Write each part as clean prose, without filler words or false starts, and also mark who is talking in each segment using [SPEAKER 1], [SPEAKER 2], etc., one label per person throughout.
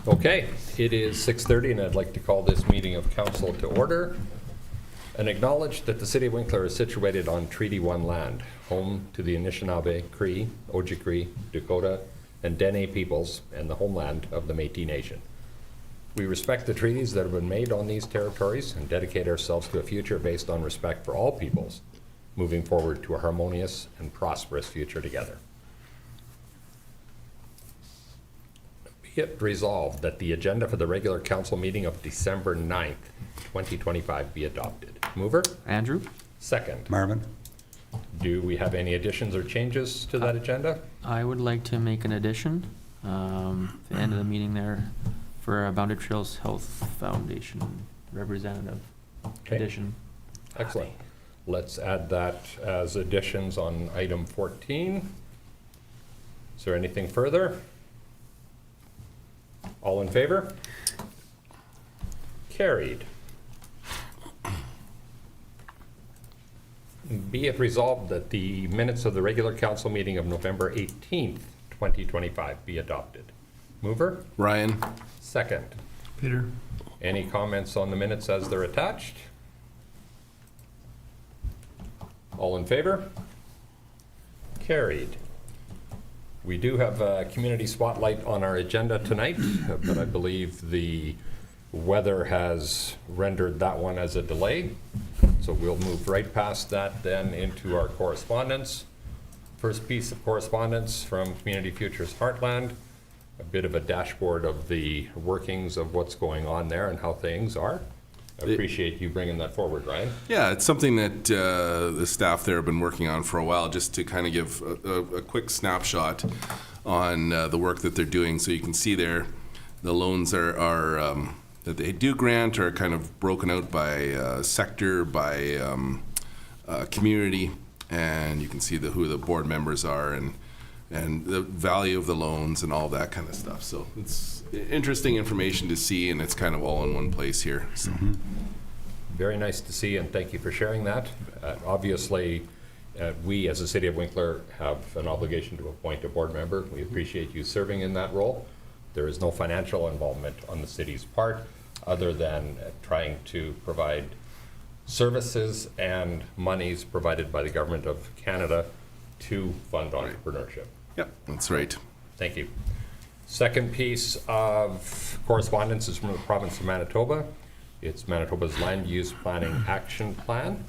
[SPEAKER 1] Okay, it is 6:30 and I'd like to call this meeting of council to order and acknowledge that the city of Winkler is situated on Treaty 1 land, home to the Anishinaabe, Cree, Ojibwe, Dakota, and Dene peoples and the homeland of the Métis Nation. We respect the treaties that have been made on these territories and dedicate ourselves to a future based on respect for all peoples, moving forward to a harmonious and prosperous future together. Be it resolved that the agenda for the regular council meeting of December 9th, 2025 be adopted. Mover?
[SPEAKER 2] Andrew?
[SPEAKER 1] Second.
[SPEAKER 3] Marvin?
[SPEAKER 1] Do we have any additions or changes to that agenda?
[SPEAKER 2] I would like to make an addition at the end of the meeting there for Boundary Trails Health Foundation representative
[SPEAKER 1] Okay.
[SPEAKER 2] addition.
[SPEAKER 1] Excellent. Let's add that as additions on item 14. Is there anything further? All in favor? Carried. Be it resolved that the minutes of the regular council meeting of November 18th, 2025 be adopted. Mover?
[SPEAKER 4] Ryan.
[SPEAKER 1] Second.
[SPEAKER 3] Peter?
[SPEAKER 1] Any comments on the minutes as they're attached? All in favor? Carried. We do have a community spotlight on our agenda tonight, but I believe the weather has rendered that one as a delay. So we'll move right past that then into our correspondence. First piece of correspondence from Community Futures Heartland, a bit of a dashboard of the workings of what's going on there and how things are. I appreciate you bringing that forward, Ryan.
[SPEAKER 4] Yeah, it's something that the staff there have been working on for a while, just to kind of give a quick snapshot on the work that they're doing. So you can see there, the loans are that they do grant are kind of broken out by sector, by community, and you can see who the board members are and the value of the loans and all that kind of stuff. So it's interesting information to see, and it's kind of all in one place here. So.
[SPEAKER 1] Very nice to see, and thank you for sharing that. Obviously, we as the City of Winkler have an obligation to appoint a board member. We appreciate you serving in that role. There is no financial involvement on the city's part other than trying to provide services and monies provided by the Government of Canada to fund entrepreneurship.
[SPEAKER 4] Yep, that's right.
[SPEAKER 1] Thank you. Second piece of correspondence is from the province of Manitoba. It's Manitoba's Land Use Planning Action Plan.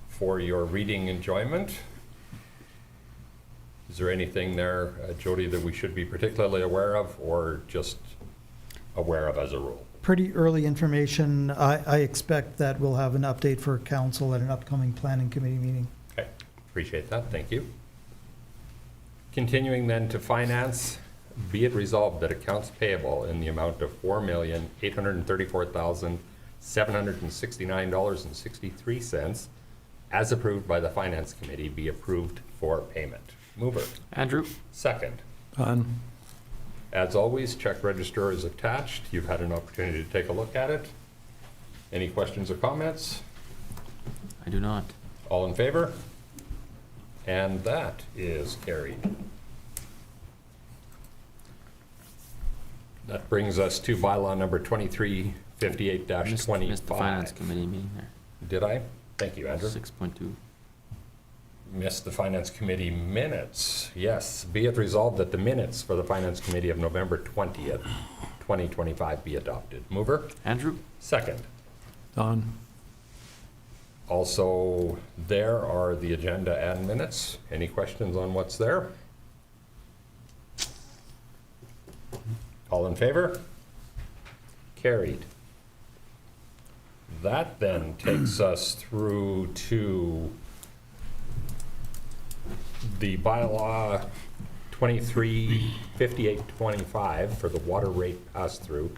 [SPEAKER 1] For your reading enjoyment, is there anything there, Jody, that we should be particularly aware of or just aware of as a rule?
[SPEAKER 5] Pretty early information. I expect that we'll have an update for council at an upcoming planning committee meeting.
[SPEAKER 1] Okay, appreciate that, thank you. Continuing then to finance, be it resolved that accounts payable in the amount of $4,834,769.63 as approved by the Finance Committee be approved for payment. Mover.
[SPEAKER 2] Andrew?
[SPEAKER 1] Second.
[SPEAKER 3] On.
[SPEAKER 1] As always, check register is attached. You've had an opportunity to take a look at it. Any questions or comments?
[SPEAKER 2] I do not.
[SPEAKER 1] All in favor? And that is carried. That brings us to bylaw number 2358-25.
[SPEAKER 2] Missed the Finance Committee meeting there.
[SPEAKER 1] Did I? Thank you, Andrew.
[SPEAKER 2] 6.2.
[SPEAKER 1] Missed the Finance Committee minutes. Yes, be it resolved that the minutes for the Finance Committee of November 20th, 2025 be adopted. Mover?
[SPEAKER 2] Andrew?
[SPEAKER 1] Second.
[SPEAKER 3] On.
[SPEAKER 1] Also, there are the agenda and minutes. Any questions on what's there? All in favor? Carried. That then takes us through to the bylaw 235825 for the water rate pass-through.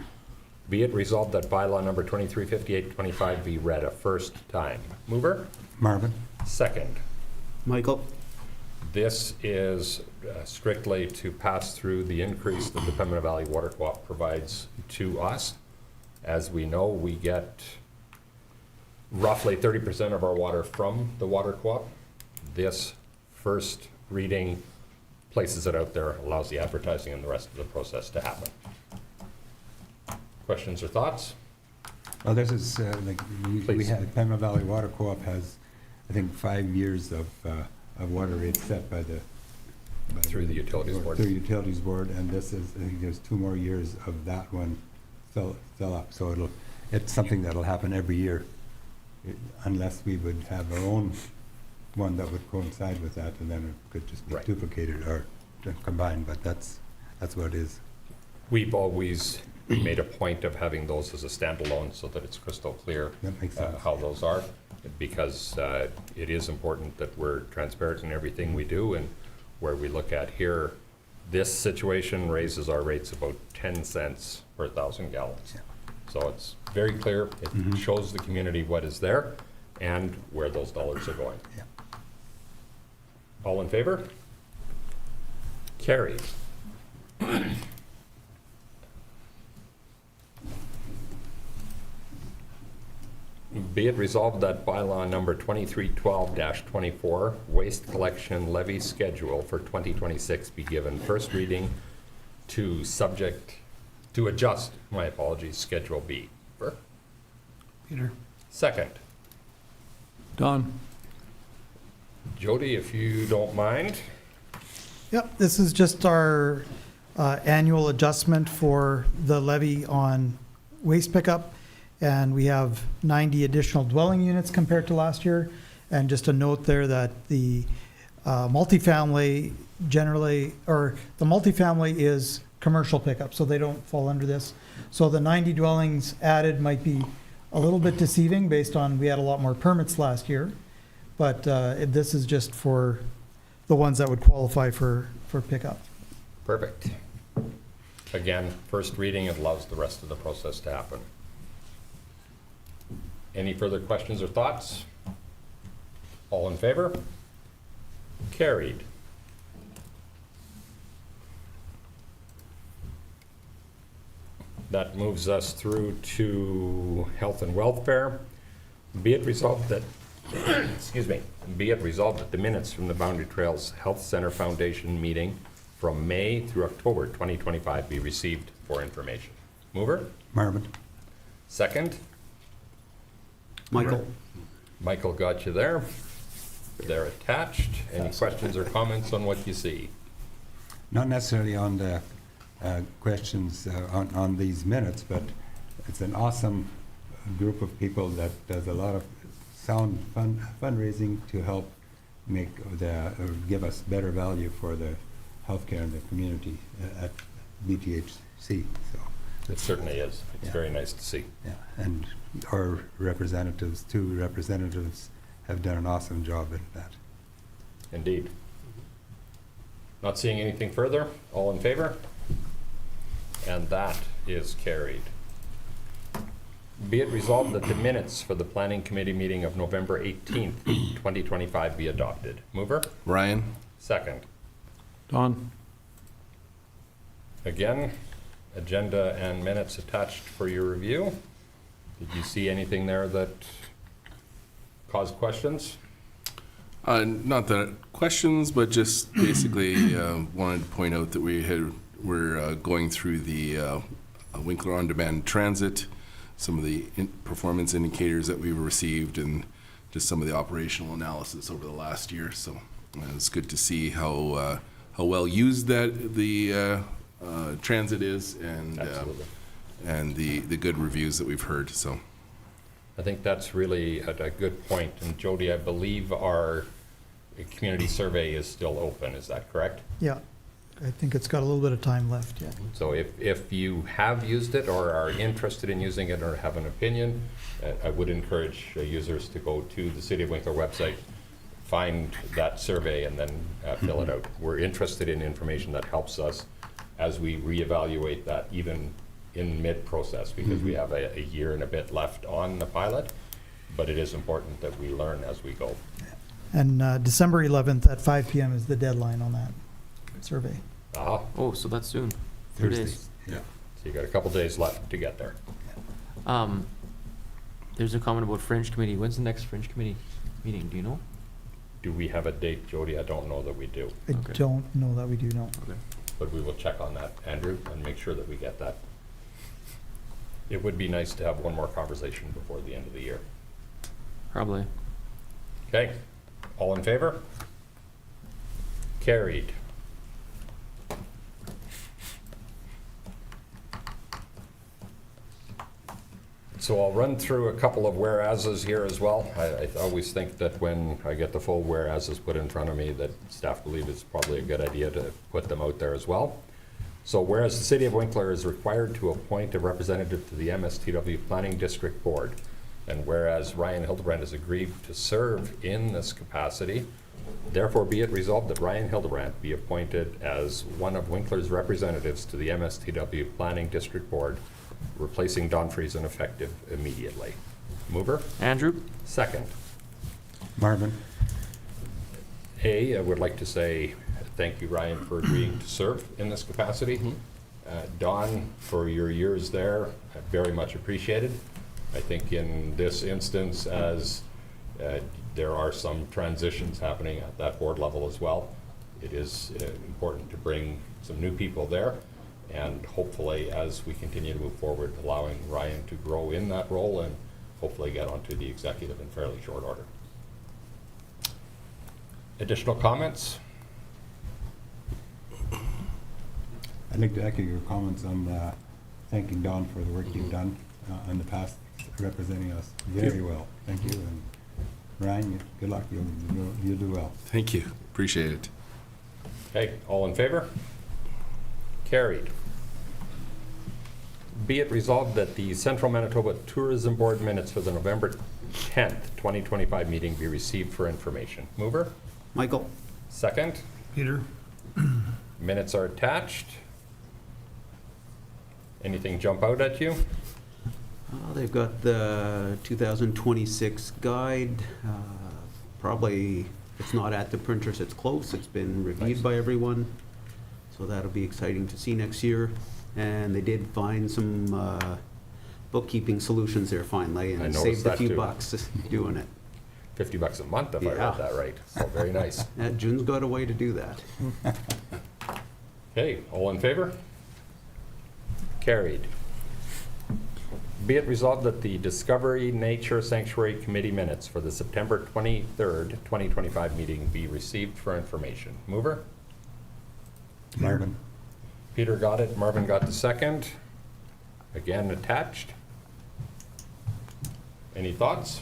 [SPEAKER 1] Be it resolved that bylaw number 235825 be read a first time. Mover?
[SPEAKER 3] Marvin?
[SPEAKER 1] Second.
[SPEAKER 3] Michael?
[SPEAKER 1] This is strictly to pass through the increase that the Pembina Valley Water Co-op provides to us. As we know, we get roughly 30% of our water from the water co-op. This first reading places it out there, allows the advertising and the rest of the process to happen. Questions or thoughts?
[SPEAKER 6] Well, this is, like, we
[SPEAKER 1] Please.
[SPEAKER 6] have, Pima Valley Water Co-op has, I think, 5 years of water rates set by the.
[SPEAKER 1] Through the Utilities Board.
[SPEAKER 6] Through Utilities Board, and this is, I think there's 2 more years of that one still up, so it's something that'll happen every year, unless we would have our own one that would coincide with that, and then it could just be
[SPEAKER 1] Right.
[SPEAKER 6] duplicated or combined, but that's what it is.
[SPEAKER 1] We've always made a point of having those as a standalone so that it's crystal clear
[SPEAKER 6] That makes sense.
[SPEAKER 1] how those are, because it is important that we're transparent in everything we do, and where we look at here, this situation raises our rates about 10 cents per 1,000 gallons.
[SPEAKER 6] Yeah.
[SPEAKER 1] So it's very clear, it
[SPEAKER 6] Mhm.
[SPEAKER 1] shows the community what is there and where those dollars are going.
[SPEAKER 6] Yeah.
[SPEAKER 1] All in favor? Carried. Be it resolved that bylaw number 2312-24, waste collection levy schedule for 2026 be given first reading to adjust, my apologies, Schedule B. Burke?
[SPEAKER 3] Peter.
[SPEAKER 1] Second.
[SPEAKER 3] Don.
[SPEAKER 1] Jody, if you don't mind.
[SPEAKER 5] Yep, this is just our annual adjustment for the levy on waste pickup. And we have 90 additional dwelling units compared to last year. And just a note there that the multifamily generally, or the multifamily is commercial pickup, so they don't fall under this. So the 90 dwellings added might be a little bit deceiving based on, we had a lot more permits last year. But this is just for the ones that would qualify for pickup.
[SPEAKER 1] Perfect. Again, first reading, it allows the rest of the process to happen. Any further questions or thoughts? All in favor? Carried. That moves us through to health and welfare. Be it resolved that, excuse me, be it resolved that the minutes from the Boundary Trails Health Center Foundation meeting from May through October 2025 be received for information. Mover?
[SPEAKER 6] Marvin?
[SPEAKER 1] Second?
[SPEAKER 3] Michael.
[SPEAKER 1] Michael got you there. They're attached. Any questions or comments on what you see?
[SPEAKER 6] Not necessarily on the questions on these minutes, but it's an awesome group of people that does a lot of sound fundraising to help make give us better value for the healthcare in the community at BTHC. So,
[SPEAKER 1] It certainly is. It's
[SPEAKER 6] Yeah.
[SPEAKER 1] very nice to see.
[SPEAKER 6] yeah, and our representatives, 2 representatives, have done an awesome job in that.
[SPEAKER 1] Indeed. Not seeing anything further? All in favor? And that is carried. Be it resolved that the minutes for the Planning Committee meeting of November 18th, 2025 be adopted. Mover?
[SPEAKER 4] Ryan?
[SPEAKER 1] Second.
[SPEAKER 3] Don.
[SPEAKER 1] Again, agenda and minutes attached for your review. Did you see anything there that caused questions?
[SPEAKER 4] Not that questions, but just basically wanted to point out that we're going through the Winkler on-demand transit, some of the performance indicators that we've received, and just some of the operational analysis over the last year. So it's good to see how well used that the transit is,
[SPEAKER 1] Absolutely.
[SPEAKER 4] and the good reviews that we've heard. So.
[SPEAKER 1] I think that's really a good point. And Jody, I believe our community survey is still open. Is that correct?
[SPEAKER 5] Yeah, I think it's got a little bit of time left, yeah.
[SPEAKER 1] So if you have used it or are interested in using it or have an opinion, I would encourage users to go to the City of Winkler website, find that survey, and then fill it out. We're interested in information that helps us as we reevaluate that, even in mid-process, because we have a year and a bit left on the pilot, but it is important that we learn as we go.
[SPEAKER 5] And December 11th at 5 PM is the deadline on that survey.
[SPEAKER 1] Ah,
[SPEAKER 2] Oh, so that's soon. 2 days.
[SPEAKER 6] Thursdays. Yeah.
[SPEAKER 1] so you got a couple days left to get there.
[SPEAKER 2] There's a comment about Fringe Committee. When's the next Fringe Committee meeting? Do you know?
[SPEAKER 1] Do we have a date, Jody? I don't know that we do,
[SPEAKER 5] I
[SPEAKER 2] Okay.
[SPEAKER 5] don't know that we do know.
[SPEAKER 2] Okay.
[SPEAKER 1] but we will check on that, Andrew, and make sure that we get that. It would be nice to have one more conversation before the end of the year.
[SPEAKER 2] Probably.
[SPEAKER 1] Okay, all in favor? Carried. So I'll run through a couple of whereases here as well. I always think that when I get the full whereases put in front of me, that staff believe it's probably a good idea to put them out there as well. So whereas the City of Winkler is required to appoint a representative to the MSTW Planning District Board, and whereas Ryan Hildebrand has agreed to serve in this capacity, therefore be it resolved that Ryan Hildebrand be appointed as one of Winkler's representatives to the MSTW Planning District Board, replacing Don Friesen effective immediately. Mover?
[SPEAKER 2] Andrew?
[SPEAKER 1] Second.
[SPEAKER 6] Marvin?
[SPEAKER 1] I would like to say thank you, Ryan, for agreeing to serve in this capacity. Don, for your years there, very much appreciated. I think in this instance, as there are some transitions happening at that board level as well, it is important to bring some new people there. And hopefully, as we continue to move forward, allowing Ryan to grow in that role and hopefully get onto the executive in fairly short order. Additional comments?
[SPEAKER 6] I'd like to echo your comments on thanking Don for the work you've done in the past, representing us very well. Thank you, and Ryan, good luck. You'll do well.
[SPEAKER 4] Thank you. Appreciate it.
[SPEAKER 1] Okay, all in favor? Carried. Be it resolved that the Central Manitoba Tourism Board minutes for the November 10th, 2025 meeting be received for information. Mover?
[SPEAKER 7] Michael?
[SPEAKER 1] Second.
[SPEAKER 3] Peter?
[SPEAKER 1] Minutes are attached. Anything jump out at you?
[SPEAKER 7] They've got the 2026 guide. Probably, it's not at the printers, it's close. It's been reviewed
[SPEAKER 1] Nice.
[SPEAKER 7] by everyone. So that'll be exciting to see next year. And they did find some bookkeeping solutions there finally,
[SPEAKER 1] I
[SPEAKER 7] and
[SPEAKER 1] noticed
[SPEAKER 7] saved a
[SPEAKER 1] that
[SPEAKER 7] few
[SPEAKER 1] too.
[SPEAKER 7] bucks doing it.
[SPEAKER 1] $50 a month, if I
[SPEAKER 7] Yeah.
[SPEAKER 1] read that right. So very nice.
[SPEAKER 7] June's got a way to do that.
[SPEAKER 1] Okay, all in favor? Carried. Be it resolved that the Discovery Nature Sanctuary Committee minutes for the September 23rd, 2025 meeting be received for information. Mover?
[SPEAKER 6] Marvin?
[SPEAKER 1] Peter got it, Marvin got the second. Again, attached. Any thoughts?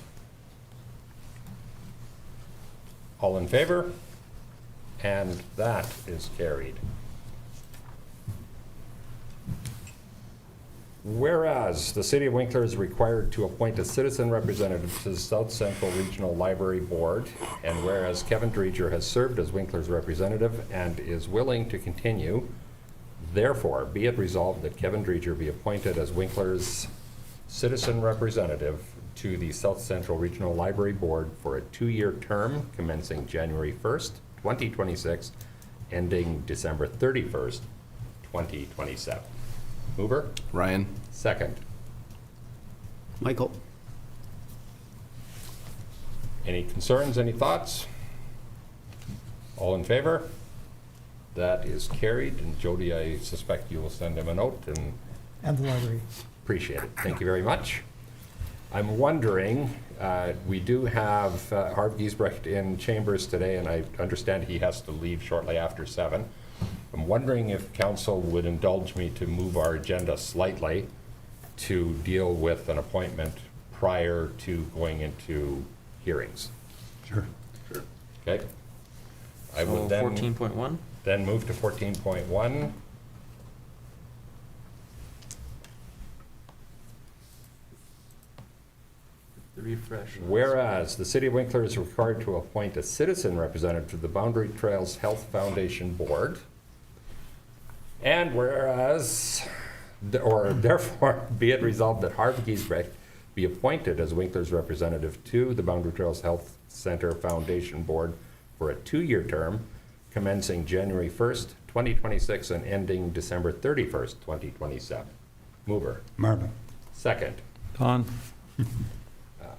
[SPEAKER 1] All in favor? And that is carried. Whereas the City of Winkler is required to appoint a citizen representative to the South Central Regional Library Board, and whereas Kevin Dreger has served as Winkler's representative and is willing to continue, therefore be it resolved that Kevin Dreger be appointed as Winkler's citizen representative to the South Central Regional Library Board for a 2-year term commencing January 1st, 2026, ending December 31st, 2027. Mover?
[SPEAKER 4] Ryan?
[SPEAKER 1] Second.
[SPEAKER 7] Michael?
[SPEAKER 1] Any concerns, any thoughts? All in favor? That is carried, and Jody, I suspect you will send him a note, and
[SPEAKER 5] And the library.
[SPEAKER 1] appreciate it. Thank you very much. I'm wondering, we do have Harv Giesbrecht in chambers today, and I understand he has to leave shortly after 7. I'm wondering if council would indulge me to move our agenda slightly to deal with an appointment prior to going into hearings.
[SPEAKER 6] Sure.
[SPEAKER 1] Okay? I
[SPEAKER 2] So
[SPEAKER 1] will then
[SPEAKER 2] 14.1?
[SPEAKER 1] move to 14.1.
[SPEAKER 2] The refresh.
[SPEAKER 1] Whereas the City of Winkler is required to appoint a citizen representative to the Boundary Trails Health Foundation Board. And whereas, or therefore, be it resolved that Harv Giesbrecht be appointed as Winkler's representative to the Boundary Trails Health Center Foundation Board for a 2-year term commencing January 1st, 2026 and ending December 31st, 2027. Mover.
[SPEAKER 6] Marvin?
[SPEAKER 1] Second.
[SPEAKER 3] Don?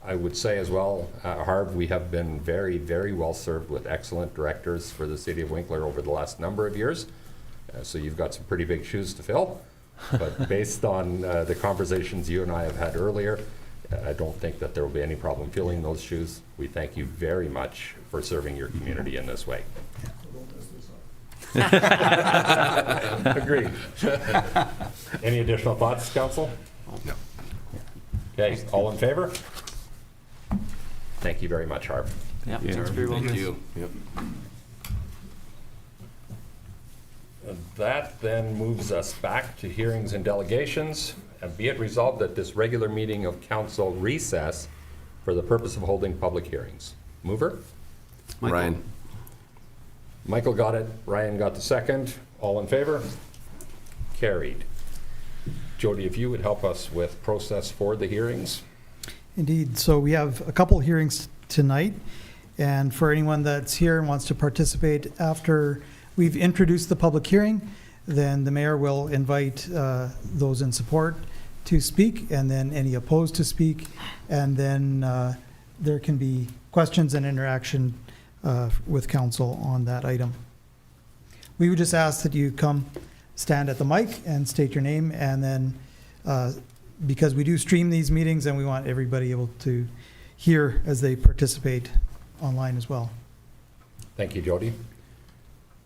[SPEAKER 1] I would say as well, Harv, we have been very, very well served with excellent directors for the city of Winkler over the last number of years. So you've got some pretty big shoes to fill. But based on the conversations you and I have had earlier, I don't think that there will be any problem filling those shoes. We thank you very much for serving your community in this way. Agreed. Any additional thoughts, council?
[SPEAKER 4] No.
[SPEAKER 1] Okay, all in favor? Thank you very much, Harv.
[SPEAKER 2] Yeah, thanks for your
[SPEAKER 4] Thank
[SPEAKER 2] willingness.
[SPEAKER 4] you. Yep.
[SPEAKER 1] That then moves us back to hearings and delegations. And be it resolved that this regular meeting of council recess for the purpose of holding public hearings. Mover?
[SPEAKER 7] Michael.
[SPEAKER 4] Ryan?
[SPEAKER 1] Michael got it, Ryan got the second. All in favor? Carried. Jody, if you would help us with process for the hearings?
[SPEAKER 5] Indeed. So we have a couple hearings tonight. And for anyone that's here and wants to participate after we've introduced the public hearing, then the mayor will invite those in support to speak, and then any opposed to speak. And then there can be questions and interaction with council on that item. We would just ask that you come stand at the mic and state your name, and then because we do stream these meetings and we want everybody able to hear as they participate online as well.
[SPEAKER 1] Thank you, Jody.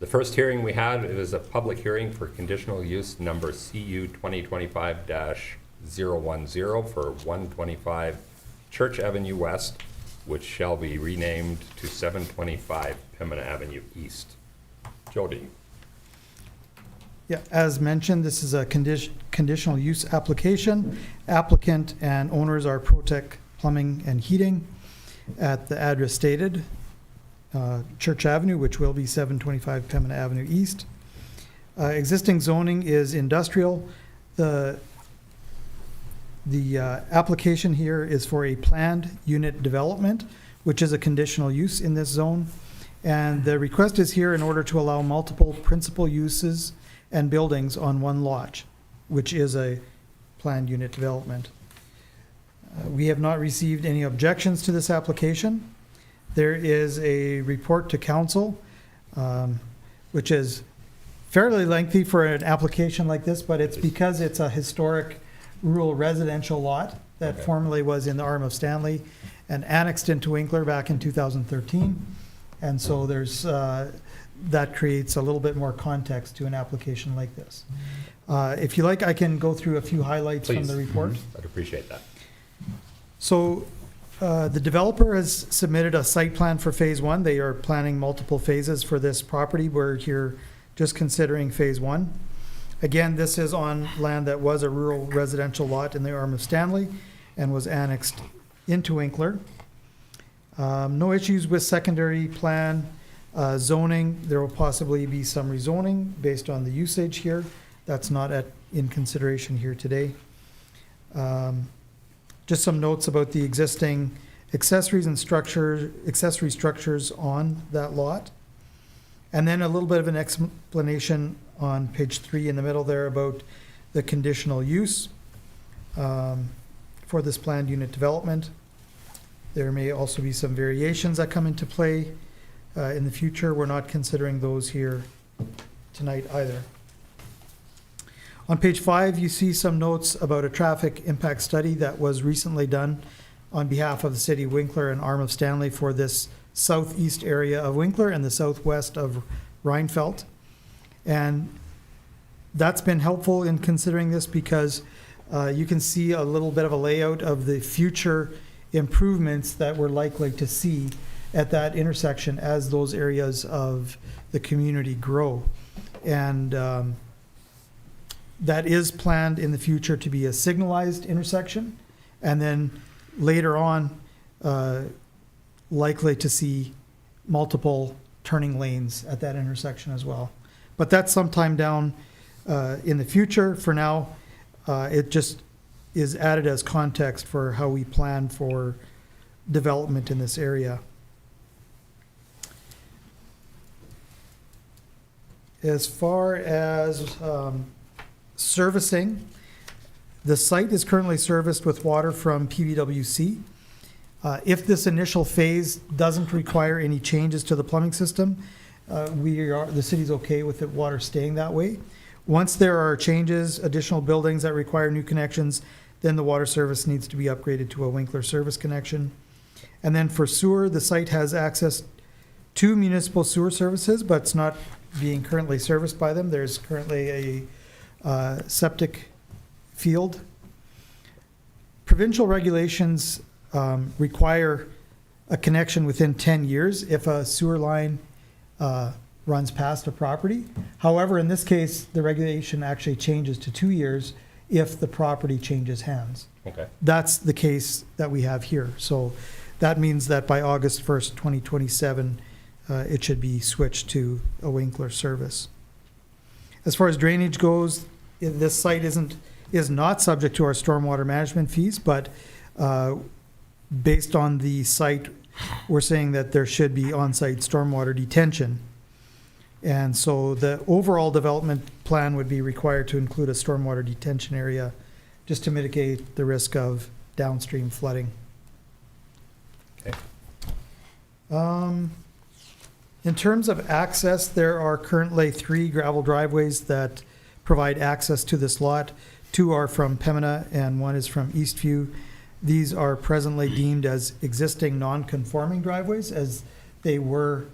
[SPEAKER 1] The first hearing we had is a public hearing for conditional use number CU 2025-010 for 125 Church Avenue West, which shall be renamed to 725 Pembina Avenue East. Jody.
[SPEAKER 5] Yeah, as mentioned, this is a conditional use application. Applicant and owners are Protec Plumbing and Heating at the address stated, Church Avenue, which will be 725 Pembina Avenue East. Existing zoning is industrial. The application here is for a planned unit development, which is a conditional use in this zone. And the request is here in order to allow multiple principal uses and buildings on one lot, which is a planned unit development. We have not received any objections to this application. There is a report to council, which is fairly lengthy for an application like this, but it's because it's a historic rural residential lot that
[SPEAKER 1] Okay.
[SPEAKER 5] formerly was in the Arm of Stanley and annexed into Winkler back in 2013. And so there's, that creates a little bit more context to an application like this. If you like, I can go through a few highlights from
[SPEAKER 1] Please.
[SPEAKER 5] the report.
[SPEAKER 1] I'd appreciate that.
[SPEAKER 5] So the developer has submitted a site plan for phase one. They are planning multiple phases for this property. We're here just considering phase one. Again, this is on land that was a rural residential lot in the Arm of Stanley and was annexed into Winkler. No issues with secondary plan zoning. There will possibly be some rezoning based on the usage here. That's not in consideration here today. Just some notes about the existing accessory structures on that lot. And then a little bit of an explanation on page 3 in the middle there about the conditional use for this planned unit development. There may also be some variations that come into play in the future. We're not considering those here tonight either. On page 5, you see some notes about a traffic impact study that was recently done on behalf of the city of Winkler and Arm of Stanley for this southeast area of Winkler and the southwest of Rheinfeldt. And that's been helpful in considering this because you can see a little bit of a layout of the future improvements that we're likely to see at that intersection as those areas of the community grow. And that is planned in the future to be a signalized intersection, and then later on, likely to see multiple turning lanes at that intersection as well. But that's sometime down in the future. For now, it just is added as context for how we plan for development in this area. As far as servicing, the site is currently serviced with water from PVWC. If this initial phase doesn't require any changes to the plumbing system, the city's okay with the water staying that way. Once there are changes, additional buildings that require new connections, then the water service needs to be upgraded to a Winkler service connection. And then for sewer, the site has access to municipal sewer services, but it's not being currently serviced by them. There's currently a septic field. Provincial regulations require a connection within 10 years if a sewer line runs past a property. However, in this case, the regulation actually changes to 2 years if the property changes hands.
[SPEAKER 1] Okay.
[SPEAKER 5] That's the case that we have here. So that means that by August 1st, 2027, it should be switched to a Winkler service. As far as drainage goes, this site is not subject to our stormwater management fees, but based on the site, we're saying that there should be on-site stormwater detention. And so the overall development plan would be required to include a stormwater detention area just to mitigate the risk of downstream flooding.
[SPEAKER 1] Okay.
[SPEAKER 5] In terms of access, there are currently 3 gravel driveways that provide access to this lot. 2 are from Pembina and 1 is from Eastview. These are presently deemed as existing non-conforming driveways, as they were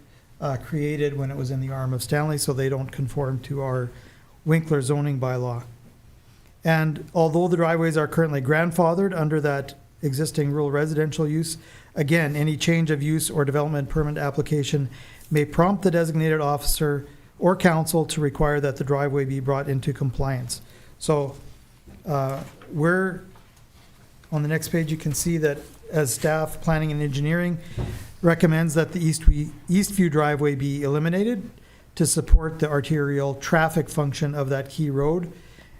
[SPEAKER 5] created when it was in the arm of Stanley, so they don't conform to our Winkler zoning bylaw. And although the driveways are currently grandfathered under that existing rural residential use, again, any change of use or development permit application may prompt the designated officer or council to require that the driveway be brought into compliance. So we're, on the next page, you can see that as staff, planning and engineering recommends that the Eastview driveway be eliminated to support the arterial traffic function of that key road,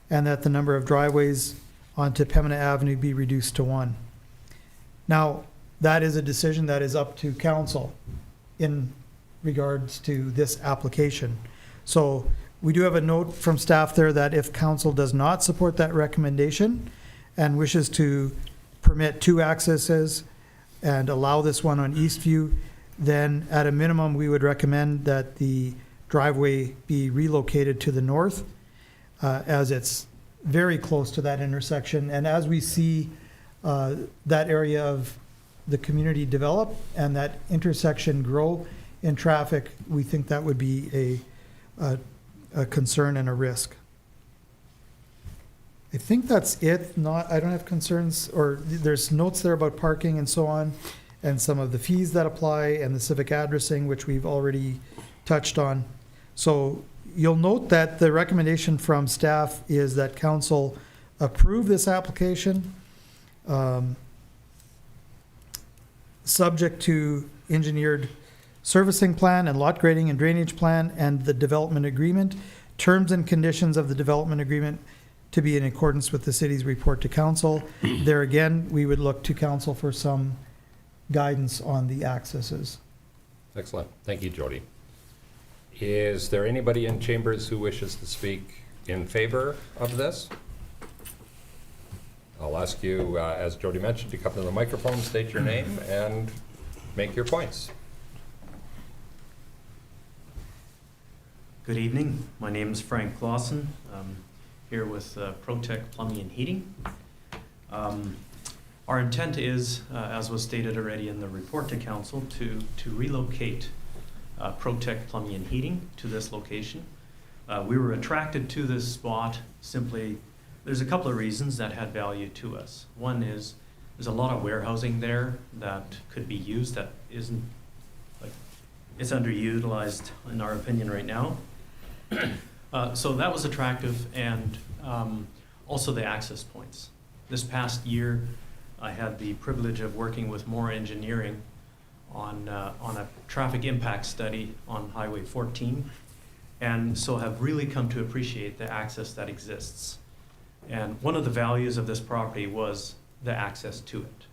[SPEAKER 5] and that the number of driveways onto Pembina Avenue be reduced to 1. Now, that is a decision that is up to council in regards to this application. So we do have a note from staff there that if council does not support that recommendation and wishes to permit 2 accesses and allow this one on Eastview, then at a minimum, we would recommend that the driveway be relocated to the north, as it's very close to that intersection. And as we see that area of the community develop and that intersection grow in traffic, we think that would be a concern and a risk. I think that's it. I don't have concerns, or there's notes there about parking and so on, and some of the fees that apply and the civic addressing, which we've already touched on. So you'll note that the recommendation from staff is that council approve this application, subject to engineered servicing plan and lot grading and drainage plan and the development agreement, terms and conditions of the development agreement to be in accordance with the city's report to council. There again, we would look to council for some guidance on the accesses.
[SPEAKER 1] Excellent. Thank you, Jody. Is there anybody in chambers who wishes to speak in favor of this? I'll ask you, as Jody mentioned, to come to the microphone, state your name, and make your points.
[SPEAKER 8] Good evening. My name is Frank Clausen. I'm here with Protect Plumbing and Heating. Our intent is, as was stated already in the report to council, to relocate Protect Plumbing and Heating to this location. We were attracted to this spot simply, there's a couple of reasons that had value to us. One is there's a lot of warehousing there that could be used that isn't, like, it's underutilized in our opinion right now. So that was attractive, and also the access points. This past year, I had the privilege of working with More Engineering on a traffic impact study on Highway 14, and so have really come to appreciate the access that exists. And one of the values of this property was the access to it.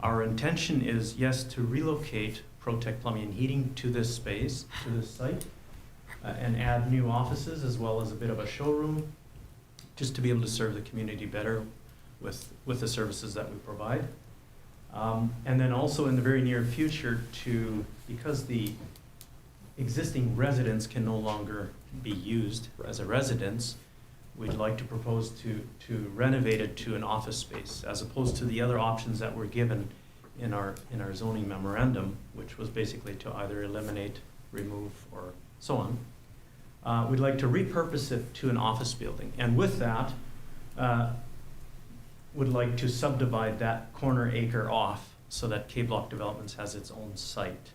[SPEAKER 8] Our intention is, yes, to relocate Protect Plumbing and Heating to this space, to this site, and add new offices as well as a bit of a showroom, just to be able to serve the community better with the services that we provide. And then also in the very near future because the existing residence can no longer be used as a residence, we'd like to propose to renovate it to an office space, as opposed to the other options that were given in our zoning memorandum, which was basically to either eliminate, remove, or so on. We'd like to repurpose it to an office building, and with that, would like to subdivide that corner acre off so that K-Block Developments has its own site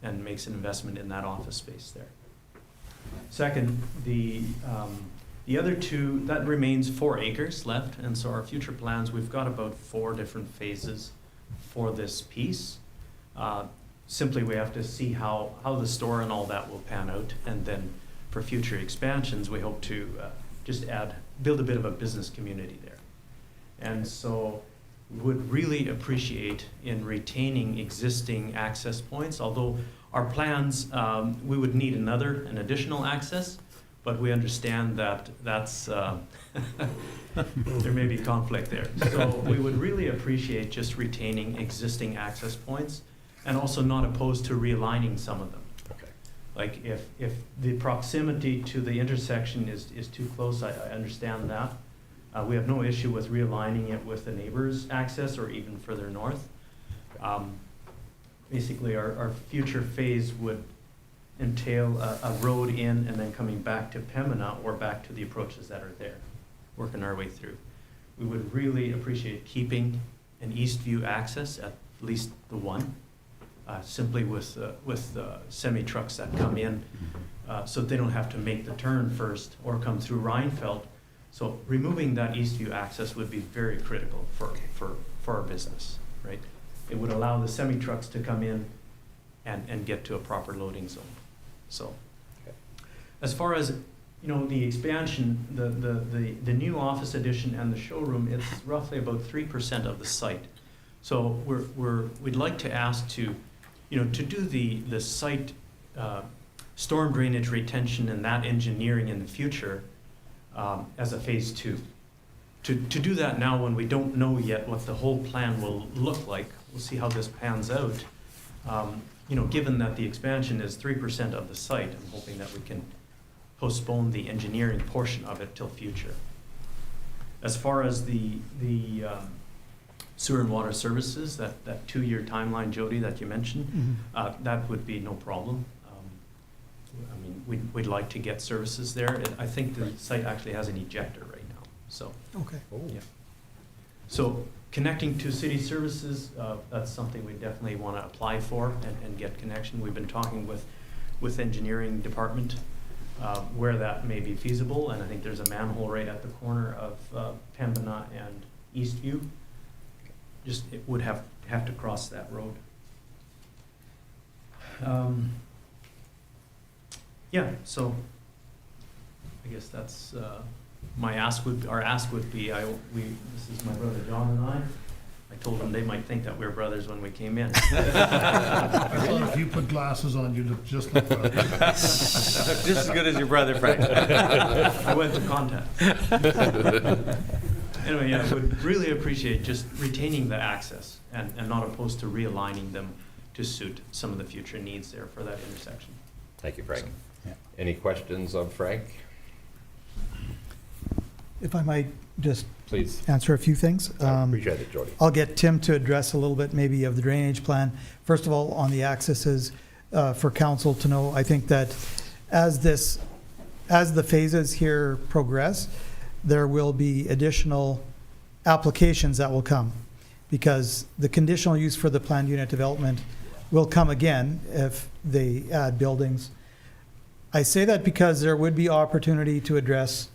[SPEAKER 8] and makes an investment in that office space there. Second, the other two, that remains 4 acres left, and so our future plans, we've got about 4 different phases for this piece. Simply, we have to see how the store and all that will pan out, and then for future expansions, we hope to just build a bit of a business community there. And so would really appreciate in retaining existing access points, although our plans, we would need an additional access, but we understand that that's, there may be conflict there. So we would really appreciate just retaining existing access points and also not opposed to realigning some of them.
[SPEAKER 1] Okay.
[SPEAKER 8] Like if the proximity to the intersection is too close, I understand that. We have no issue with realigning it with the neighbor's access or even further north. Basically, our future phase would entail a road in and then coming back to Pembina or back to the approaches that are there, working our way through. We would really appreciate keeping an east view access, at least the one, simply with semi-trucks that come in, so they don't have to make the turn first or come through Rheinfeld. So removing that east view access would be very critical for our business, right? It would allow the semi-trucks to come in and get to a proper loading zone. So,
[SPEAKER 1] Okay.
[SPEAKER 8] as far as the expansion, the new office addition and the showroom, it's roughly about 3% of the site. So we'd like to ask to do the site storm drainage retention and that engineering in the future as a phase 2. To do that now when we don't know yet what the whole plan will look like, we'll see how this pans out. Given that the expansion is 3% of the site, I'm hoping that we can postpone the engineering portion of it till future. As far as the sewer and water services, that 2-year timeline, Jody, that you mentioned, that would be no problem. We'd like to get services there. I think the site actually has an ejector right now, so.
[SPEAKER 5] Okay.
[SPEAKER 1] Oh,
[SPEAKER 8] Yeah. So connecting to city services, that's something we definitely want to apply for and get connection. We've been talking with engineering department where that may be feasible, and I think there's a manhole right at the corner of Pembina and Eastview. Just, it would have to cross that road. Yeah, so I guess that's our ask would be, this is my brother John and I told them they might think that we were brothers when we came in.
[SPEAKER 9] I thought if you put glasses on, you'd look just like that.
[SPEAKER 2] Just as good as your brother, Frank.
[SPEAKER 8] I went to contact. Anyway, yeah, would really appreciate just retaining the access and not opposed to realigning them to suit some of the future needs there for that intersection.
[SPEAKER 1] thank you, Frank.
[SPEAKER 6] Yeah.
[SPEAKER 1] Any questions of Frank?
[SPEAKER 5] If I might just
[SPEAKER 1] Please.
[SPEAKER 5] answer a few things.
[SPEAKER 1] I appreciate it, Jody.
[SPEAKER 5] I'll get Tim to address a little bit maybe of the drainage plan. First of all, on the accesses, for council to know, I think that as the phases here progress, there will be additional applications that will come, because the conditional use for the planned unit development will come again if they add buildings. I say that because there would be opportunity to address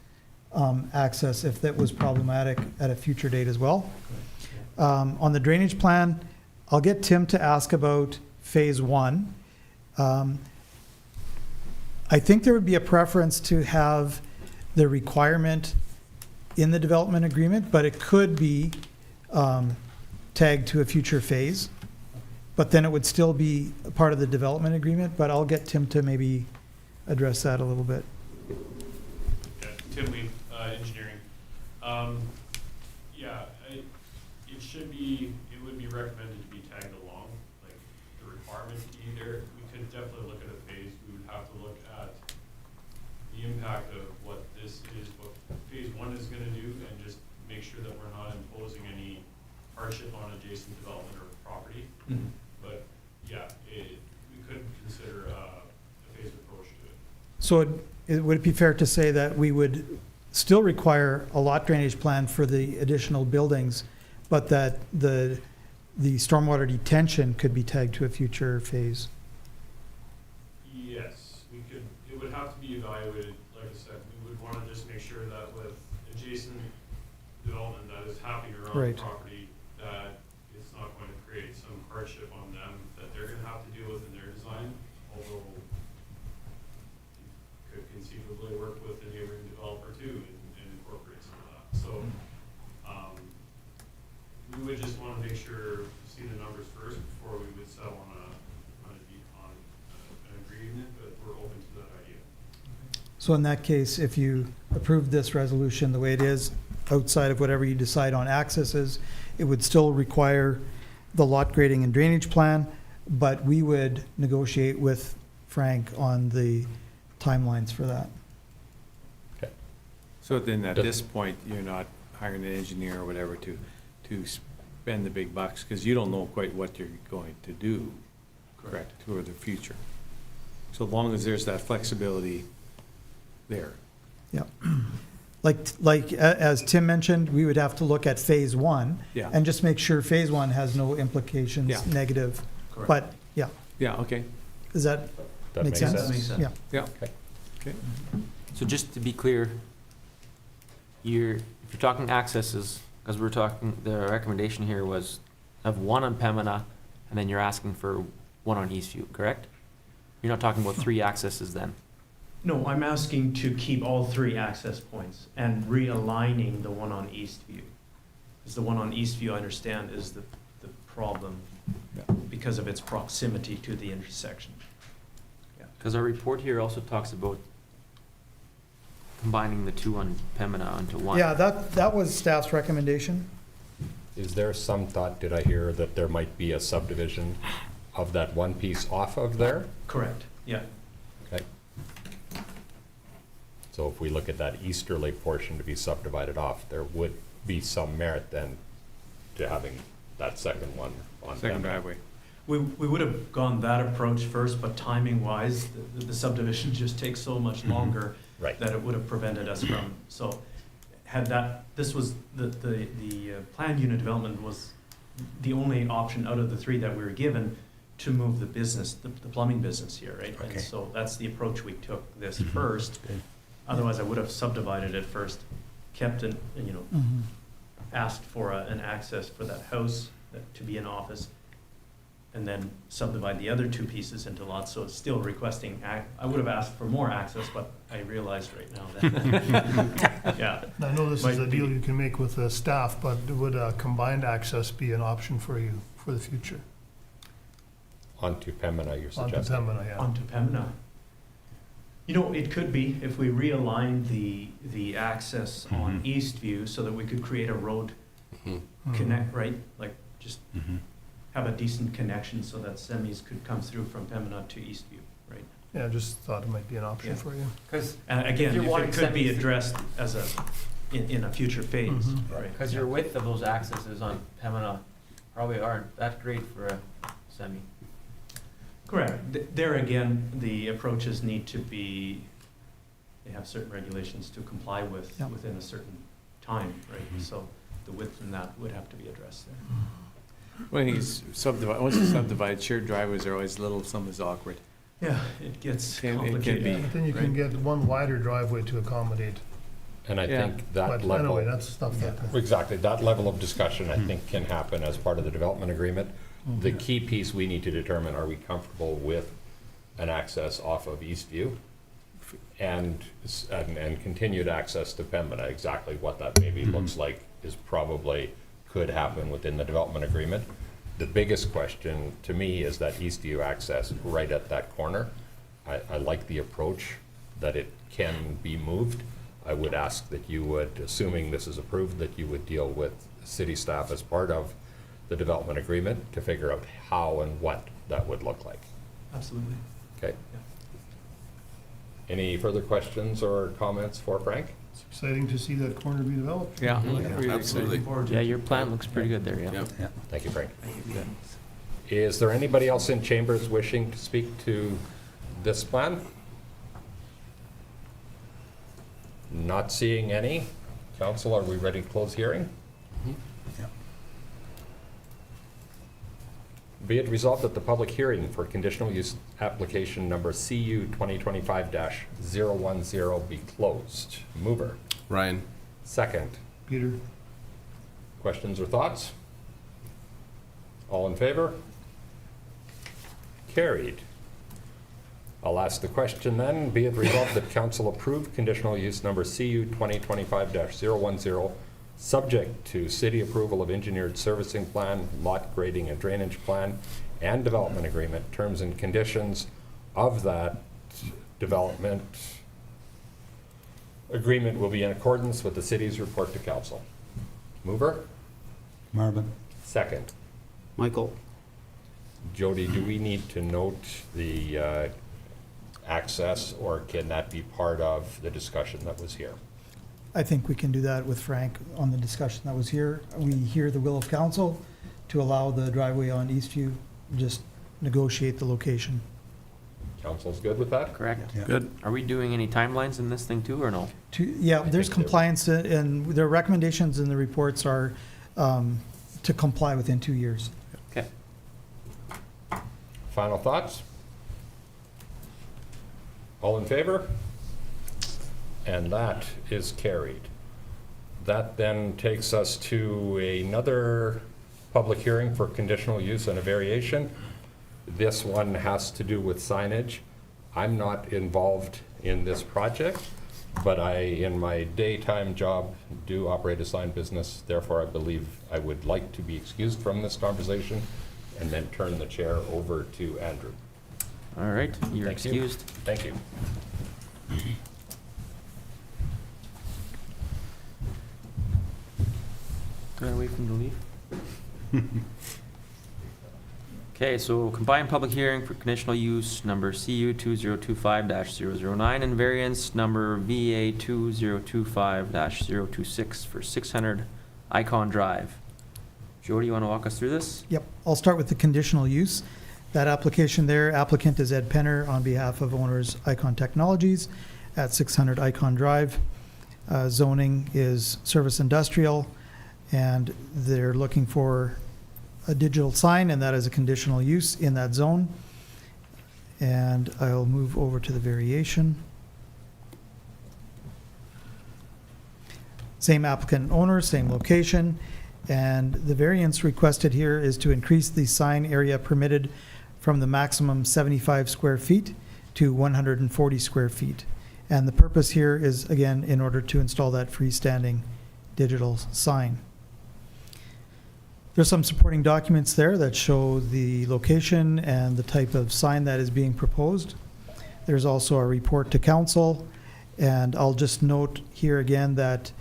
[SPEAKER 5] access if that was problematic at a future date as well. On the drainage plan, I'll get Tim to ask about phase 1. I think there would be a preference to have the requirement in the development agreement, but it could be tagged to a future phase. But then it would still be a part of the development agreement, but I'll get Tim to maybe address that a little bit.
[SPEAKER 10] Tim Lee, engineering. It should it would be recommended to be tagged along, like the requirement to be there. We could definitely look at a phase. We would have to look at the impact of what this is, what phase one is gonna do, and just make sure that we're not imposing any hardship on adjacent development or property. But yeah, we could consider a phased approach to it.
[SPEAKER 5] So would it be fair to say that we would still require a lot drainage plan for the additional buildings, but that the stormwater detention could be tagged to a future phase?
[SPEAKER 10] Yes, we could, it would have to be evaluated, like I said, we would wanna just make sure that with adjacent development that is happening around
[SPEAKER 5] Right.
[SPEAKER 10] the property, that it's not going to create some hardship on them that they're gonna have to deal with in their design, although you could conceivably work with the neighboring developer too and incorporate some of that. So, we would just wanna make sure, see the numbers first before we would settle on an agreement, but we're open to that idea.
[SPEAKER 5] So in that case, if you approve this resolution the way it is, outside of whatever you decide on accesses, it would still require the lot grading and drainage plan, but we would negotiate with Frank on the timelines for that.
[SPEAKER 11] So then at this point, you're not hiring an engineer or whatever to spend the big bucks, because you don't know quite what you're going to do, correct, toward the future. So long as there's that flexibility there.
[SPEAKER 5] Yeah. Like as Tim mentioned, we would have to look at phase one
[SPEAKER 11] Yeah.
[SPEAKER 5] and just make sure phase one has no implications,
[SPEAKER 11] Yeah.
[SPEAKER 5] negative.
[SPEAKER 8] Correct.
[SPEAKER 5] But, yeah,
[SPEAKER 11] Yeah, okay,
[SPEAKER 5] does that
[SPEAKER 1] That
[SPEAKER 5] make
[SPEAKER 1] makes
[SPEAKER 5] sense?
[SPEAKER 8] That makes sense.
[SPEAKER 5] Yeah.
[SPEAKER 11] yeah.
[SPEAKER 1] Okay.
[SPEAKER 11] Okay.
[SPEAKER 2] So just to be clear, if you're talking accesses, because we're talking, the recommendation here was have one on Pembina, and then you're asking for one on Eastview, correct? You're not talking about 3 accesses then?
[SPEAKER 8] No, I'm asking to keep all 3 access points and realigning the one on Eastview. Because the one on Eastview, I understand, is the problem because of its proximity to the intersection.
[SPEAKER 2] Because our report here also talks about combining the 2 on Pembina onto 1.
[SPEAKER 5] Yeah, that was staff's recommendation.
[SPEAKER 1] Is there some thought, did I hear, that there might be a subdivision of that one piece off of there?
[SPEAKER 8] Correct, yeah.
[SPEAKER 1] Okay. So if we look at that easterly portion to be subdivided off, there would be some merit then to having that second one on
[SPEAKER 11] Second
[SPEAKER 1] Pembina.
[SPEAKER 11] driveway.
[SPEAKER 8] We would have gone that approach first, but timing-wise, the subdivision just takes so much longer
[SPEAKER 1] Right.
[SPEAKER 8] that it would have prevented us from, so had that, this was, the planned unit development was the only option out of the 3 that we were given to move the business, the plumbing business here, right?
[SPEAKER 6] Okay.
[SPEAKER 8] And so that's the approach we took this first. Otherwise, I would have subdivided it first, kept it, asked for an access for that house to be an office, and then subdivide the other 2 pieces into lots, so it's still requesting, I would have asked for more access, but I realized right now that, yeah.
[SPEAKER 9] I know this is a
[SPEAKER 8] Might
[SPEAKER 9] deal
[SPEAKER 8] be.
[SPEAKER 9] you can make with the staff, but would combined access be an option for you for the future?
[SPEAKER 1] Onto Pembina, you're
[SPEAKER 9] Onto
[SPEAKER 1] suggesting?
[SPEAKER 9] Pembina, yeah.
[SPEAKER 8] Onto Pembina. You know, it could be if we realigned the access on Eastview so that we could create a road connect, right? Like, just have a decent connection so that semis could come through from Pembina to Eastview, right?
[SPEAKER 9] Yeah, just thought it might be an option
[SPEAKER 8] Yeah.
[SPEAKER 9] for you.
[SPEAKER 2] Because
[SPEAKER 8] And again,
[SPEAKER 2] you're
[SPEAKER 8] if
[SPEAKER 2] wanting
[SPEAKER 8] it could be
[SPEAKER 2] semis-
[SPEAKER 8] addressed as in a future phase,
[SPEAKER 9] Mhm.
[SPEAKER 8] right?
[SPEAKER 2] your width of those accesses on Pembina probably aren't that great for a semi.
[SPEAKER 8] Correct. There again, the approaches need to be, they have certain regulations to comply with
[SPEAKER 5] Yeah.
[SPEAKER 8] within a certain time, right? So the width in that would have to be addressed there.
[SPEAKER 11] Well, I think it's subdivide, once you subdivide, shared driveways are always little, some is awkward.
[SPEAKER 8] Yeah, it gets
[SPEAKER 11] It can be.
[SPEAKER 8] complicated.
[SPEAKER 9] But then you can get one wider driveway to accommodate,
[SPEAKER 1] And I
[SPEAKER 11] Yeah.
[SPEAKER 1] think
[SPEAKER 9] but
[SPEAKER 1] that level.
[SPEAKER 9] anyway, that's stuff that.
[SPEAKER 1] Exactly, that level of discussion, I think, can happen as part of the development agreement. The key piece we need to determine, are we comfortable with an access off of Eastview? And continued access to Pembina, exactly what that maybe looks like is probably, could happen within the development agreement. The biggest question to me is that Eastview access right at that corner. I like the approach that it can be moved. I would ask that you would, assuming this is approved, that you would deal with city staff as part of the development agreement to figure out how and what that would look like.
[SPEAKER 8] Absolutely.
[SPEAKER 1] Okay?
[SPEAKER 8] Yeah.
[SPEAKER 1] Any further questions or comments for Frank?
[SPEAKER 9] It's exciting to see that corner be developed.
[SPEAKER 11] Yeah.
[SPEAKER 2] Mhm.
[SPEAKER 11] really
[SPEAKER 4] Absolutely.
[SPEAKER 2] Yeah, your plan looks pretty good there, yeah.
[SPEAKER 4] Yep.
[SPEAKER 1] Thank you, Frank.
[SPEAKER 2] Good.
[SPEAKER 1] Is there anybody else in chambers wishing to speak to this plan? Not seeing any. Council, are we ready to close hearing?
[SPEAKER 6] Yeah.
[SPEAKER 1] Be it resolved that the public hearing for conditional use application number CU 2025-010 be closed. Mover.
[SPEAKER 4] Ryan?
[SPEAKER 1] Second.
[SPEAKER 9] Peter?
[SPEAKER 1] Questions or thoughts? All in favor? Carried. I'll ask the question then. Be it resolved that council approve conditional use number CU 2025-010, subject to city approval of engineered servicing plan, lot grading and drainage plan, and development agreement. Terms and conditions of that development agreement will be in accordance with the city's report to council. Mover?
[SPEAKER 6] Marvin?
[SPEAKER 1] Second.
[SPEAKER 7] Michael?
[SPEAKER 1] Jody, do we need to note the access, or can that be part of the discussion that was here?
[SPEAKER 5] I think we can do that with Frank on the discussion that was here. We hear the will of council to allow the driveway on Eastview, just negotiate the location.
[SPEAKER 1] Council's good with that?
[SPEAKER 2] Correct.
[SPEAKER 6] Yeah.
[SPEAKER 3] Good.
[SPEAKER 2] Are we doing any timelines in this thing too, or no?
[SPEAKER 5] Yeah, there's
[SPEAKER 1] think there-
[SPEAKER 5] compliance, and their recommendations in the reports are to comply within 2 years.
[SPEAKER 2] Okay.
[SPEAKER 1] Final thoughts? All in favor? And that is carried. That then takes us to another public hearing for conditional use and a variation. This one has to do with signage. I'm not involved in this project, but I, in my daytime job, do operate a sign business. Therefore, I believe I would like to be excused from this conversation and then turn the chair over to Andrew.
[SPEAKER 2] All right, you're
[SPEAKER 1] Thank you.
[SPEAKER 2] excused.
[SPEAKER 1] Thank you.
[SPEAKER 2] Do I wait for him to leave? Okay, so combined public hearing for conditional use number CU 2025-009 and variance number VA 2025-026 for 600 Icon Drive. Jody, you want to walk us through this?
[SPEAKER 5] Yep, I'll start with the conditional use. That application there, applicant is Ed Penner on behalf of owners Icon Technologies at 600 Icon Drive. Zoning is service industrial, and they're looking for a digital sign, and that is a conditional use in that zone. And I'll move over to the variation. Same applicant and owner, same location. And the variance requested here is to increase the sign area permitted from the maximum 75 square feet to 140 square feet. And the purpose here is, again, in order to install that freestanding digital sign. There's some supporting documents there that show the location and the type of sign that is being proposed. There's also a report to council, and I'll just note here again that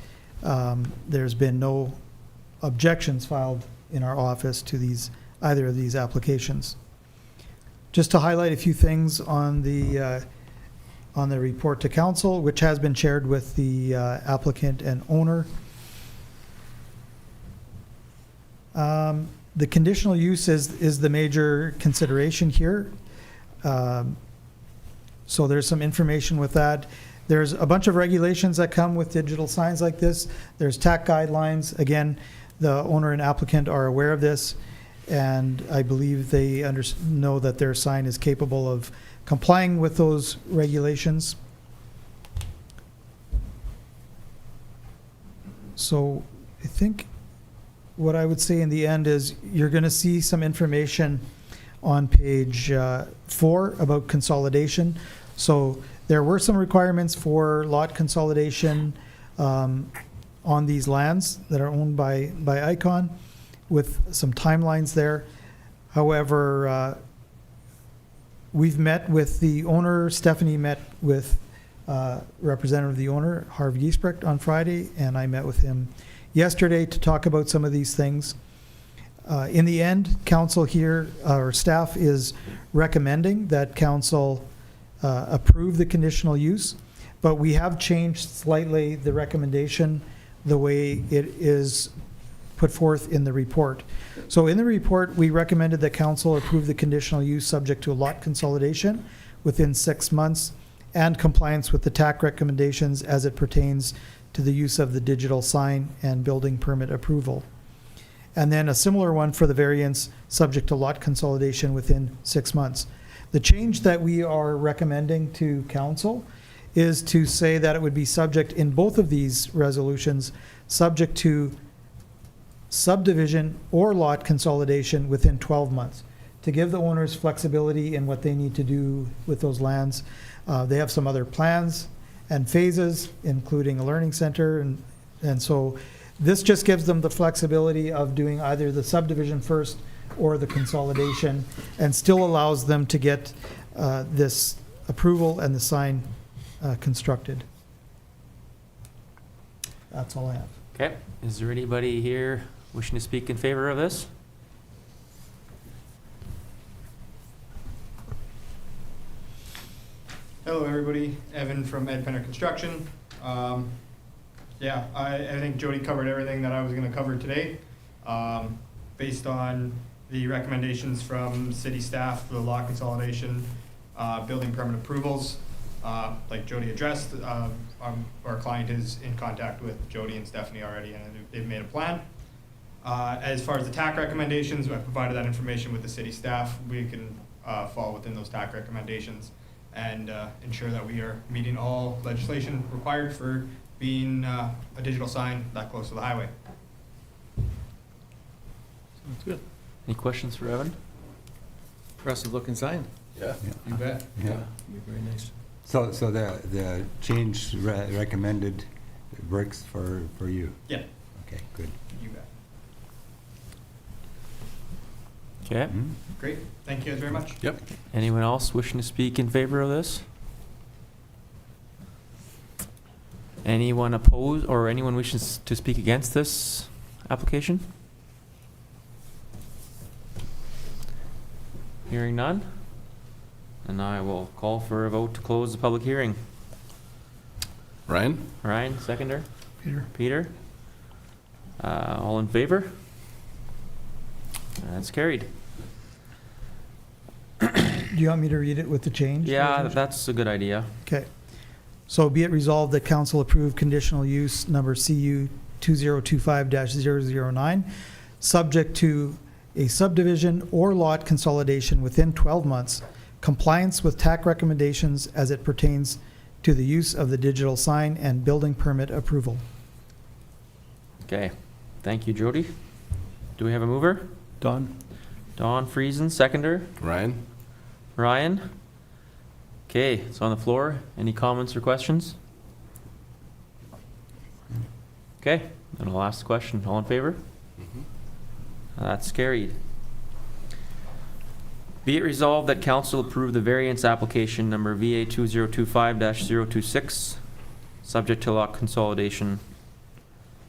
[SPEAKER 5] there's been no objections filed in our office to either of these applications. Just to highlight a few things on the report to council, which has been shared with the applicant and owner. The conditional use is the major consideration here. So there's some information with that. There's a bunch of regulations that come with digital signs like this. There's TAC guidelines. Again, the owner and applicant are aware of this, and I believe they know that their sign is capable of complying with those regulations. So I think what I would say in the end is you're going to see some information on page 4 about consolidation. So there were some requirements for lot consolidation on these lands that are owned by Icon, with some timelines there. However, we've met with the owner. Stephanie met with representative of the owner, Harv Giesbrecht, on Friday, and I met with him yesterday to talk about some of these things. In the end, council here, or staff is recommending that council approve the conditional use, but we have changed slightly the recommendation, the way it is put forth in the report. So in the report, we recommended that council approve the conditional use subject to a lot consolidation within 6 months and compliance with the TAC recommendations as it pertains to the use of the digital sign and building permit approval. And then a similar one for the variance subject to lot consolidation within 6 months. The change that we are recommending to council is to say that it would be subject in both of these resolutions, subject to subdivision or lot consolidation within 12 months, to give the owners flexibility in what they need to do with those lands. They have some other plans and phases, including a learning center, and so this just gives them the flexibility of doing either the subdivision first or the consolidation, and still allows them to get this approval and the sign constructed. That's all I have.
[SPEAKER 2] Okay, is there anybody here wishing to speak in favor of this?
[SPEAKER 12] Hello, everybody. Evan from Ed Penner Construction. Yeah, I think Jody covered everything that I was going to cover today. Based on the recommendations from city staff, the lot consolidation, building permit approvals, like Jody addressed, our client is in contact with Jody and Stephanie already, and they've made a plan. As far as the TAC recommendations, I provided that information with the city staff. We can fall within those TAC recommendations and ensure that we are meeting all legislation required for being a digital sign that close to the highway.
[SPEAKER 11] Sounds good.
[SPEAKER 2] Any questions for Evan?
[SPEAKER 11] Impressive looking sign.
[SPEAKER 4] Yeah.
[SPEAKER 12] You bet.
[SPEAKER 6] Yeah.
[SPEAKER 11] Be very nice.
[SPEAKER 6] So the change recommended works for you?
[SPEAKER 12] Yeah,
[SPEAKER 6] Okay, good.
[SPEAKER 12] you bet.
[SPEAKER 2] Okay,
[SPEAKER 6] Hmm?
[SPEAKER 12] Great. Thank you guys very much.
[SPEAKER 4] Yep.
[SPEAKER 2] anyone else wishing to speak in favor of this? Anyone opposed, or anyone wishing to speak against this application? Hearing none, and I will call for a vote to close the public hearing.
[SPEAKER 4] Ryan?
[SPEAKER 2] Ryan, seconder?
[SPEAKER 5] Peter?
[SPEAKER 2] Peter? All in favor? That's carried.
[SPEAKER 5] Do you want me to read it with the change?
[SPEAKER 2] Yeah,
[SPEAKER 5] resolution?
[SPEAKER 2] that's a good idea.
[SPEAKER 5] Okay. So be it resolved that council approve conditional use number CU 2025-009, subject to a subdivision or lot consolidation within 12 months, compliance with TAC recommendations as it pertains to the use of the digital sign and building permit approval.
[SPEAKER 2] Okay, thank you, Jody. Do we have a mover?
[SPEAKER 3] Don?
[SPEAKER 2] Don Friesen, seconder.
[SPEAKER 4] Ryan?
[SPEAKER 2] Ryan? Okay, it's on the floor. Any comments or questions? Okay, then I'll ask the question. All in favor? That's carried. Be it resolved that council approve the variance application number VA 2025-026, subject to lot consolidation,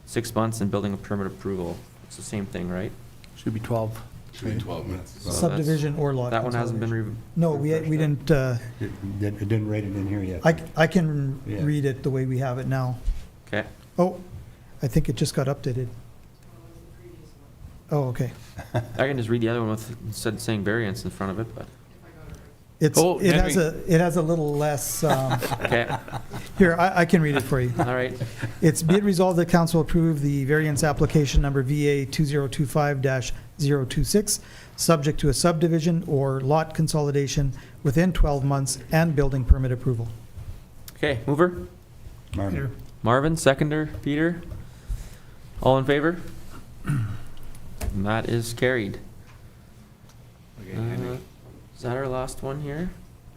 [SPEAKER 2] 6 months, and building a permit approval. It's the same thing, right?
[SPEAKER 3] Should be 12.
[SPEAKER 4] Should be 12 minutes.
[SPEAKER 2] So that's-
[SPEAKER 5] Subdivision or lot
[SPEAKER 2] That one hasn't been
[SPEAKER 5] consolidation.
[SPEAKER 2] re-
[SPEAKER 5] No, we didn't,
[SPEAKER 6] It didn't write it in here yet.
[SPEAKER 5] I can
[SPEAKER 6] Yeah.
[SPEAKER 5] read it the way we have it now.
[SPEAKER 2] Okay,
[SPEAKER 5] Oh, I think it just got updated. Oh, okay.
[SPEAKER 2] I can just read the other one with, instead of saying variance in front of it, but,
[SPEAKER 5] It has a little less,
[SPEAKER 2] okay,
[SPEAKER 5] here, I can read it for you.
[SPEAKER 2] all right.
[SPEAKER 5] It's be it resolved that council approve the variance application number VA 2025-026, subject to a subdivision or lot consolidation within 12 months and building permit approval.
[SPEAKER 2] Okay, mover?
[SPEAKER 6] Marvin?
[SPEAKER 2] Marvin, seconder, Peter. All in favor? And that is carried.
[SPEAKER 11] Okay, Henry.
[SPEAKER 2] Is that our last one here?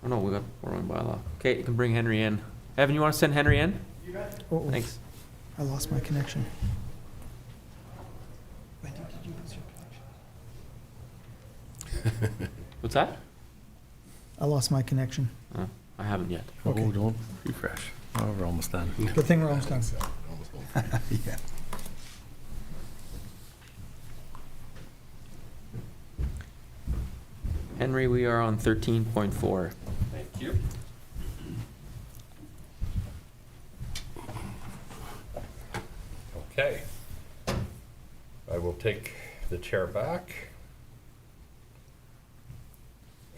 [SPEAKER 2] Oh no, we got more on bylaw. Okay, you can bring Henry in. Evan, you want to send Henry in?
[SPEAKER 5] Oh,
[SPEAKER 2] Thanks.
[SPEAKER 5] I lost my connection.
[SPEAKER 2] What's that?
[SPEAKER 5] I lost my connection.
[SPEAKER 2] Oh, I haven't yet.
[SPEAKER 5] Okay.
[SPEAKER 3] Oh, don't refresh. Oh, we're almost done.
[SPEAKER 5] Good thing we're almost done.
[SPEAKER 6] Yeah.
[SPEAKER 2] Henry, we are on 13.4.
[SPEAKER 1] Thank you. Okay. I will take the chair back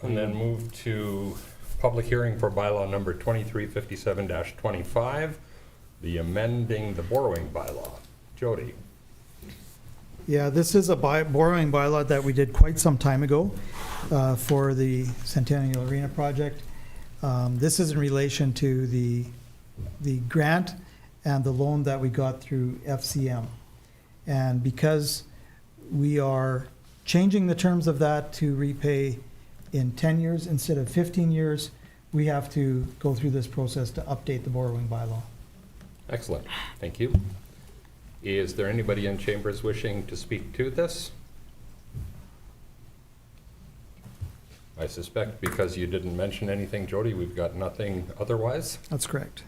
[SPEAKER 1] and then move to public hearing for bylaw number 2357-25, the amending the borrowing bylaw. Jody.
[SPEAKER 5] Yeah, this is a borrowing bylaw that we did quite some time ago for the Centennial Arena project. This is in relation to the grant and the loan that we got through FCM. And because we are changing the terms of that to repay in 10 years instead of 15 years, we have to go through this process to update the borrowing bylaw.
[SPEAKER 1] Excellent. Thank you. Is there anybody in chambers wishing to speak to this? I suspect because you didn't mention anything, Jody, we've got nothing otherwise.
[SPEAKER 5] That's correct.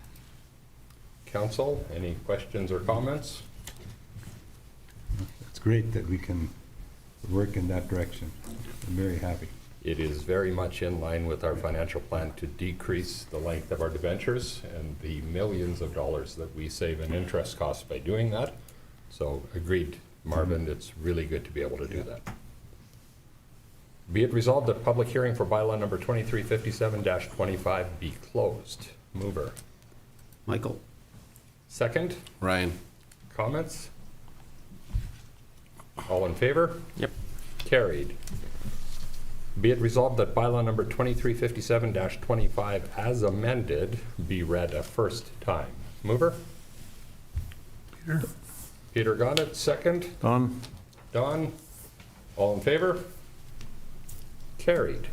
[SPEAKER 1] Council, any questions or comments?
[SPEAKER 6] It's great that we can work in that direction. I'm very happy.
[SPEAKER 1] It is very much in line with our financial plan to decrease the length of our debentures and the millions of dollars that we save in interest costs by doing that. So agreed, Marvin, it's really good to be able to do that. Be it resolved that public hearing for bylaw number 2357-25 be closed. Mover.
[SPEAKER 7] Michael?
[SPEAKER 1] Second,
[SPEAKER 4] Ryan?
[SPEAKER 1] comments? All in favor?
[SPEAKER 2] Yep.
[SPEAKER 1] Carried. Be it resolved that bylaw number 2357-25 as amended be read a first time. Mover?
[SPEAKER 3] Peter?
[SPEAKER 1] Peter got it. Second,
[SPEAKER 3] Don?
[SPEAKER 1] Don. All in favor? Carried.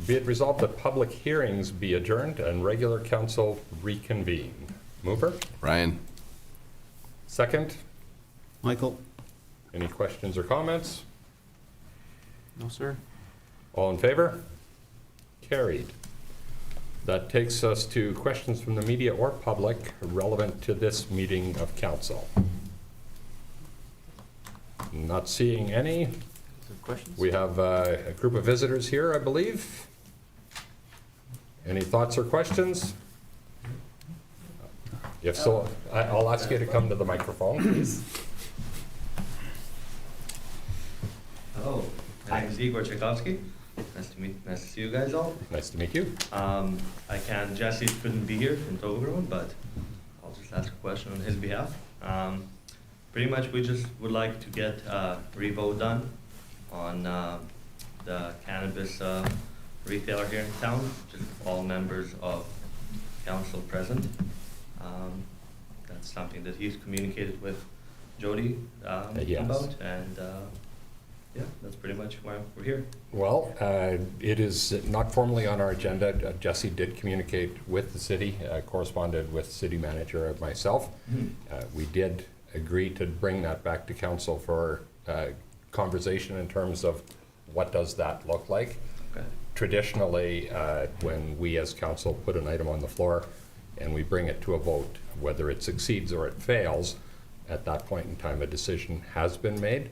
[SPEAKER 1] Be it resolved that public hearings be adjourned and regular council reconvene. Mover?
[SPEAKER 4] Ryan?
[SPEAKER 1] Second,
[SPEAKER 7] Michael?
[SPEAKER 1] any questions or comments?
[SPEAKER 2] No, sir.
[SPEAKER 1] All in favor? Carried. That takes us to questions from the media or public relevant to this meeting of council. Not seeing any.
[SPEAKER 2] Questions?
[SPEAKER 1] We have a group of visitors here, I believe. Any thoughts or questions? If so, I'll ask you to come to the microphone, please.
[SPEAKER 13] Hello, my name is Igor Tchaikovsky. Nice to see you guys all.
[SPEAKER 1] Nice to meet you.
[SPEAKER 13] Jesse couldn't be here from Toblerone, but I'll just ask a question on his behalf. Pretty much we just would like to get a revote done on the cannabis retailer here in town, just all members of council present. That's something that he's communicated with Jody
[SPEAKER 1] Yes.
[SPEAKER 13] about, and yeah, that's pretty much why we're here.
[SPEAKER 1] Well, it is not formally on our agenda. Jesse did communicate with the city, corresponded with city manager and myself. We did agree to bring that back to council for conversation in terms of what does that look like.
[SPEAKER 13] Okay.
[SPEAKER 1] Traditionally, when we as council put an item on the floor and we bring it to a vote, whether it succeeds or it fails, at that point in time, a decision has been made.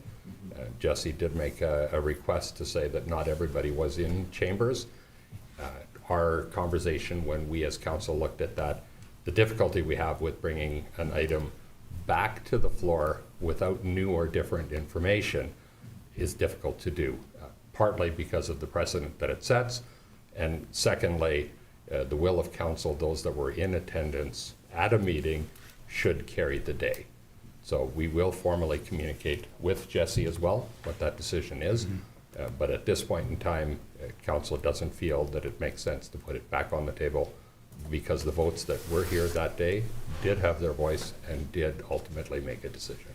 [SPEAKER 1] Jesse did make a request to say that not everybody was in chambers. Our conversation when we as council looked at that, the difficulty we have with bringing an item back to the floor without new or different information is difficult to do, partly because of the precedent that it sets, and secondly, the will of council, those that were in attendance at a meeting should carry the day. So we will formally communicate with Jesse as well what that decision is. But at this point in time, council doesn't feel that it makes sense to put it back on the table because the votes that were here that day did have their voice and did ultimately make a decision.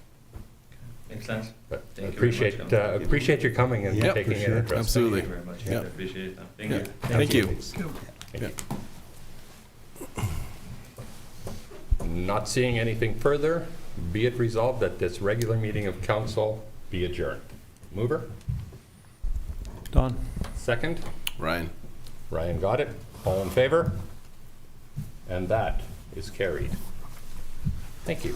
[SPEAKER 13] Makes sense.
[SPEAKER 1] But
[SPEAKER 13] Thank you very much, Council.
[SPEAKER 1] appreciate your coming and
[SPEAKER 4] Yep,
[SPEAKER 1] taking
[SPEAKER 4] for
[SPEAKER 1] an
[SPEAKER 4] sure.
[SPEAKER 1] interest.
[SPEAKER 4] Absolutely.
[SPEAKER 13] Thank you very much.
[SPEAKER 4] Yeah.
[SPEAKER 13] I appreciate it. Thank
[SPEAKER 4] Yeah.
[SPEAKER 13] you.
[SPEAKER 4] Thank you.
[SPEAKER 1] Thank you. Not seeing anything further, be it resolved that this regular meeting of council be adjourned. Mover?
[SPEAKER 3] Don?
[SPEAKER 1] Second?
[SPEAKER 4] Ryan?
[SPEAKER 1] Ryan got it. All in favor? And that is carried. Thank you.